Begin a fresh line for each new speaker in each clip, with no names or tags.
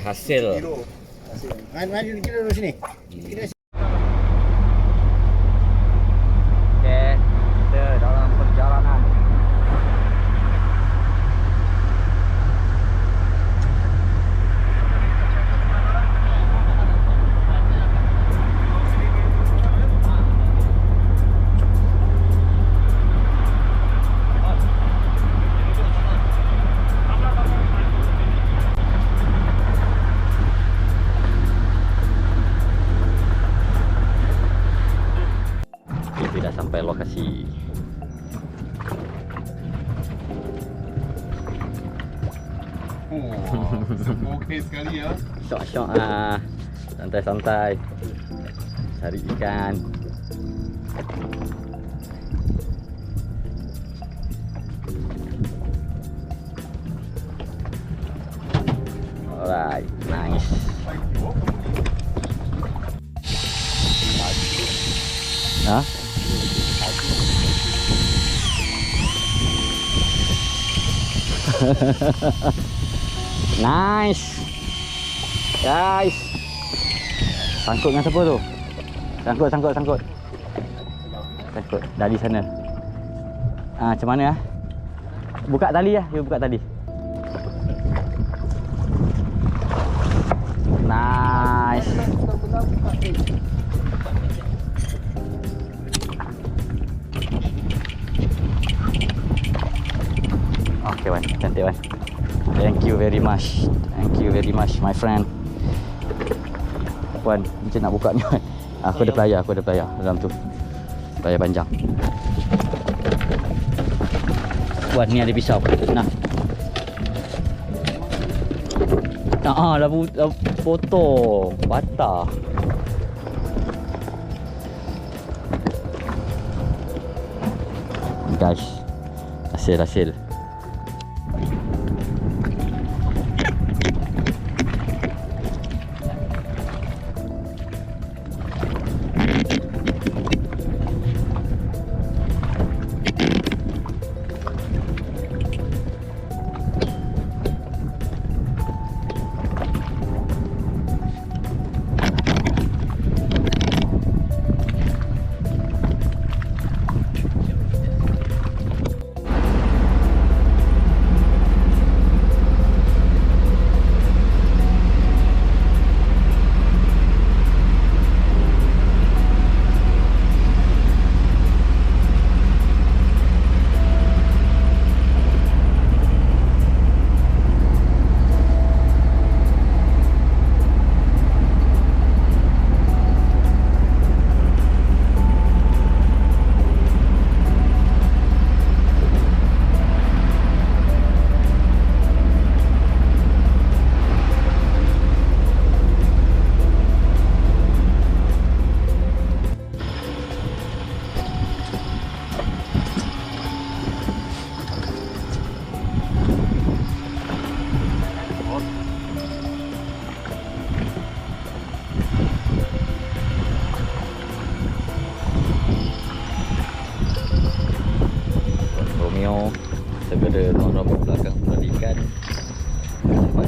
hasil.
Mari kira dulu sini. Kira
Oke, kita dalam perjalanan. Tidak sampai lokasi.
Okey sekali ya.
Syok-syok santai-santai cari ikan. Alright, nice. Hah? Nice guys, sangkut dengan siapa tu? Sangkut dari sana. Macam mana buka tali ya, you buka tali. Nice. Okay Wan, cantik Wan. Thank you very much my friend. Wan, macam nak buka ni Wan. Aku ada pelayar dalam tu. Pelayar panjang. Wan, ni ada pisau. Nah. Dah potong patah. Guys, hasil. Segera nombor belakang perhatikan.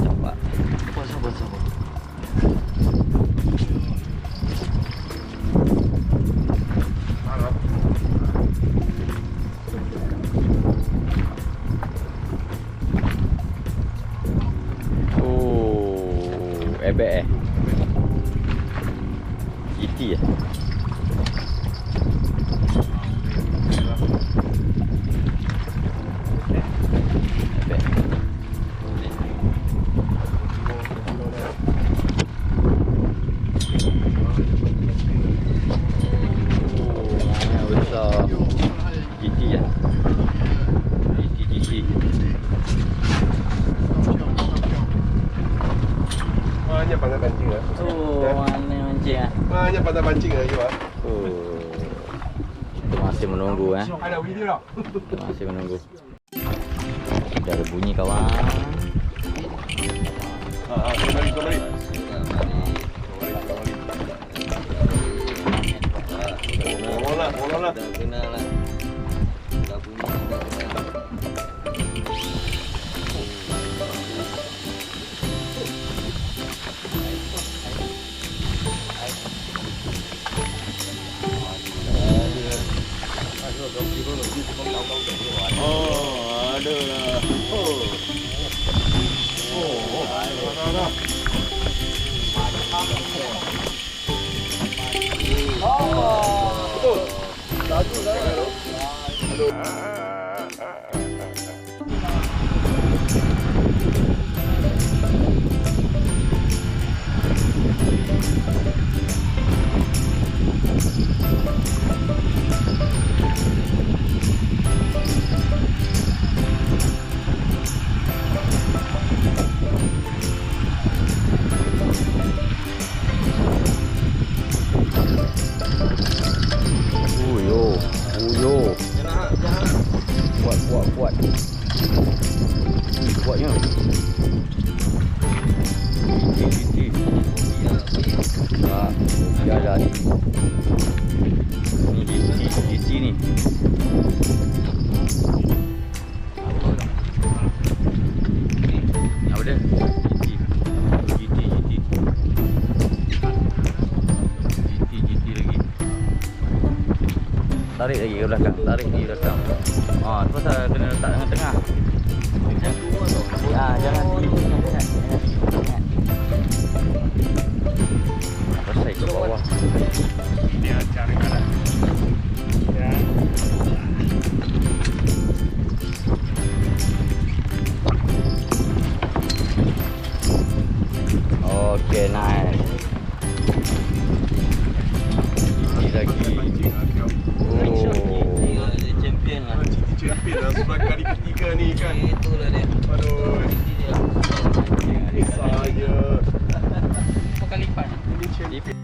Campak. Sabar. Ebek GT ya.
Banyak pandai pancing ah.
Mana mancing
Banyak pandai pancing ah, you ah.
Kita masih menunggu
Ada video tak?
Kita masih menunggu. Dah ada bunyi kawan.
Kembali. Bola lah.
Dah kena lah. Dah bunyi. Kuat. Kuatnya. Ya dah. Ni GT ni. Apa dia? GT lagi. Tarik lagi ke belakang, Ah, tu pasal kena letak tengah-tengah. Jangan di tengah. Pasal ke bawah.
Dia cari mana? Ya.
Okay, nice. Ini lagi.
Champion lah sebab kali ketiga ni kan.
Itulah dia.
Aduh. Saya.
Bukan lipat.
Ini champion.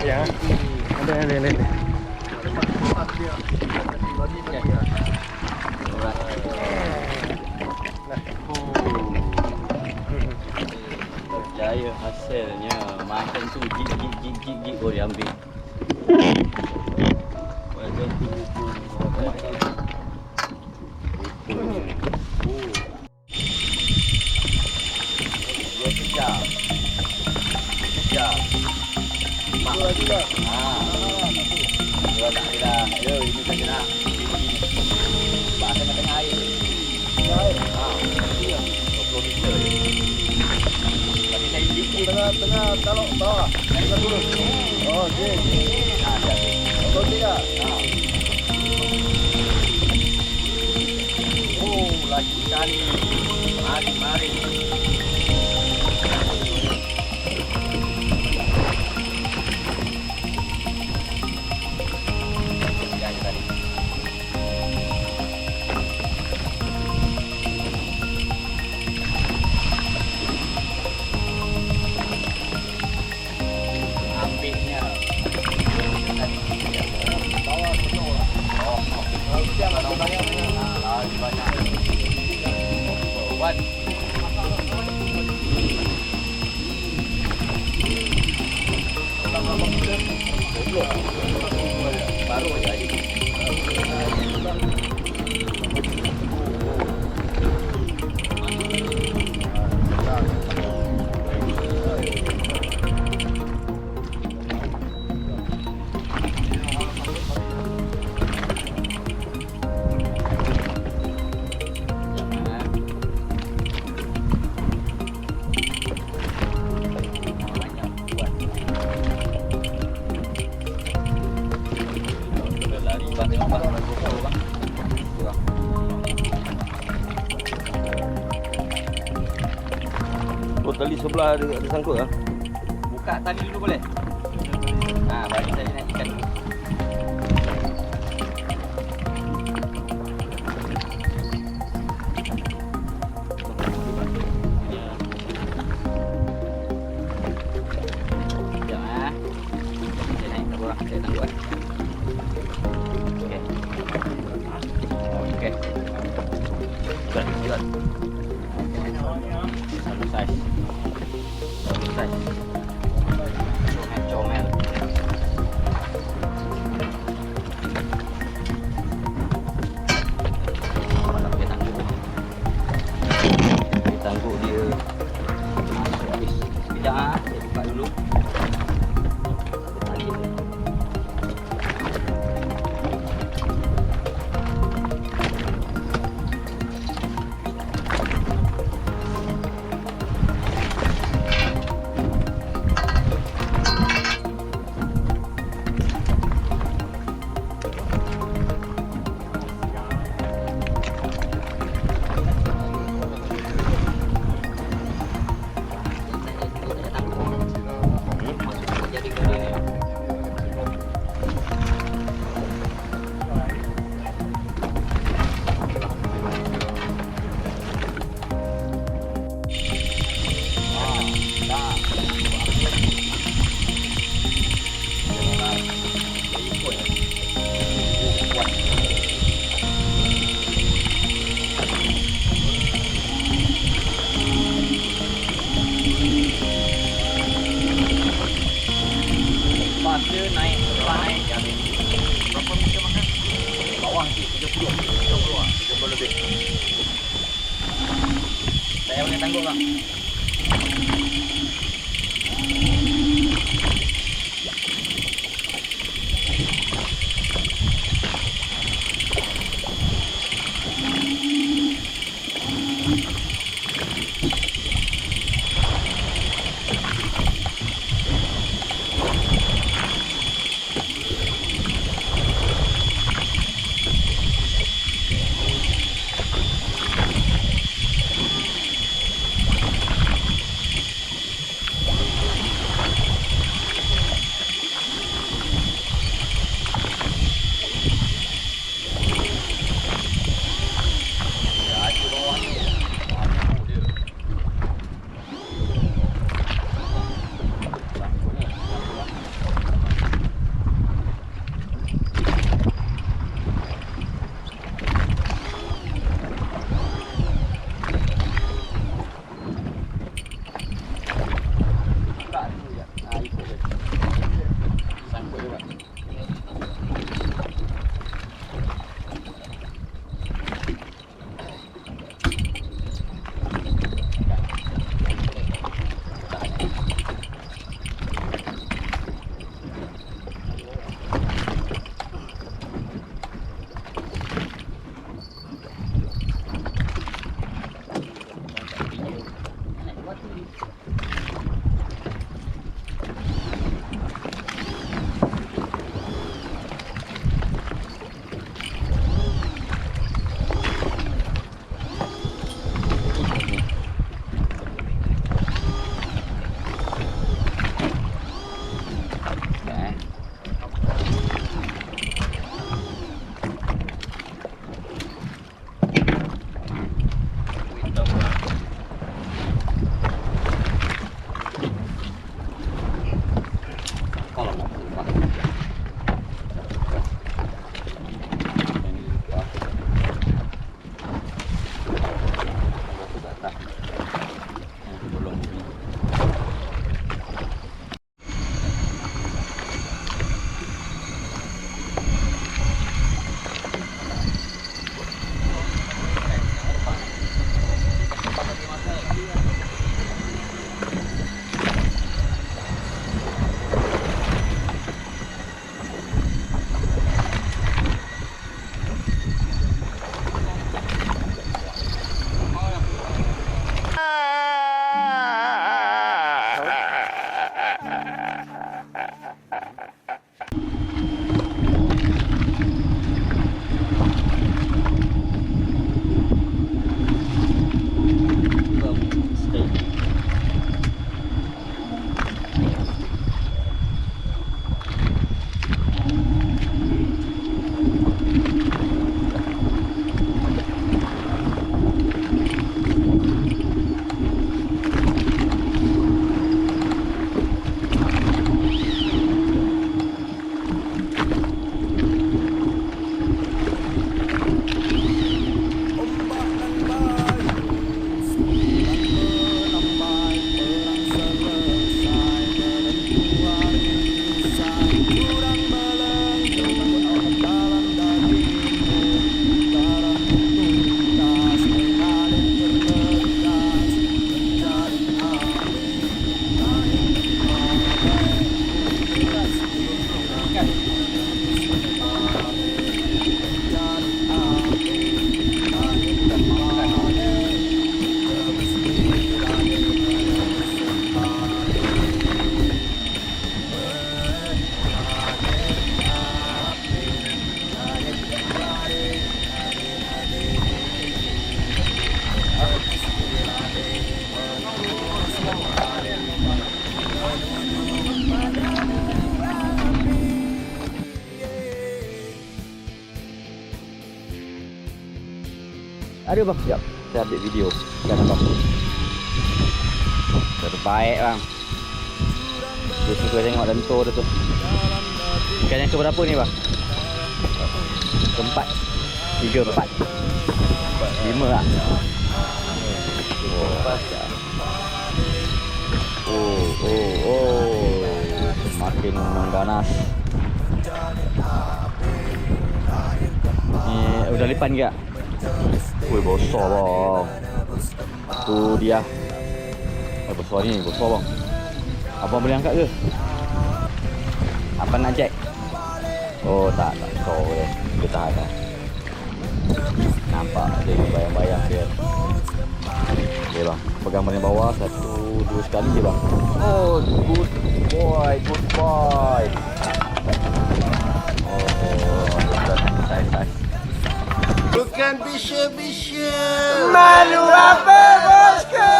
Ya. Ada.
Percaya hasilnya. Makan tu gig boleh ambil. Macam tu. Dia kejap. Dua juga. Dua tak ada dah. Ayo, ini saja nak. Ini. Pak tengah-tengah air. meter je. Tapi saya sikit.
Tengah talok bawah. Tengah turun. Oh, okey.
Nah, dah.
Okey dah.
Oh, lagi sekali. Mari. Jangan tadi. Ambilnya. Bawah betul. Oh, jangan banyak. Lagi banyak. Wan. Baru jadi.
Oh, tali sebelah ada sangkut ah.
Buka tali dulu boleh? Nah, bagi tali nak ikan dulu. Sekejap ah. Saya naik ke bawah, saya tangguh ah. Okey. Okey. Berat. Satu saiz. Comel. Mana pakai tangguh? Pakai tangguh dia masuk habis. Sekejap ah, saya buka dulu. Tali ni. Dia naik jadi berapa meter makan? Bawah tu 30 lebih. Saya boleh tangguh bang. Ada bang, sekejap. Saya ambil video. Kan abang. Terbaik bang. Dia suka tengok lentor dia tu. Ikan yang keberapa ni bang? Keempat. 3, 4. 5 lah. Oh. Makin mengganas. Ni udah lipan ke? Woi, besar bang. Tu dia. Besar ni, besar bang. Abang boleh angkat ke? Abang nak jack? Oh tak kau boleh. Dia tahan lah. Nampak dia bayang-bayang dia. Okay bang, pegang baling bawah 1, 2 sekali je bang. Oh, good boy. Oh, nice.
Bukan bisa.
Malu apa bosku?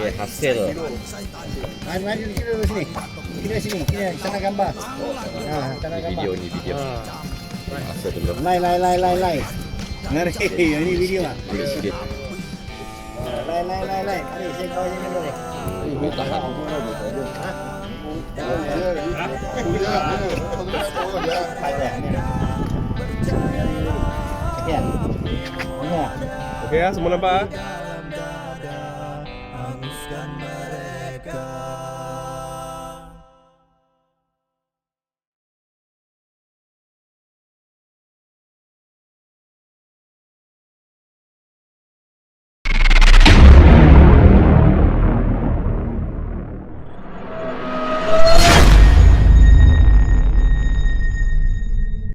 Okay, hasil.
Main kira dulu sini. Kira sini. Kira sana gambar. Sana gambar.
Video. Hasil dulu.
Lai. Ngeri. Ini video ah.
Sikit.
Lai. Ni saya kau sini boleh. Ini tahan. Sekian.
Okey ya, semua nampak.
Hanguskan mereka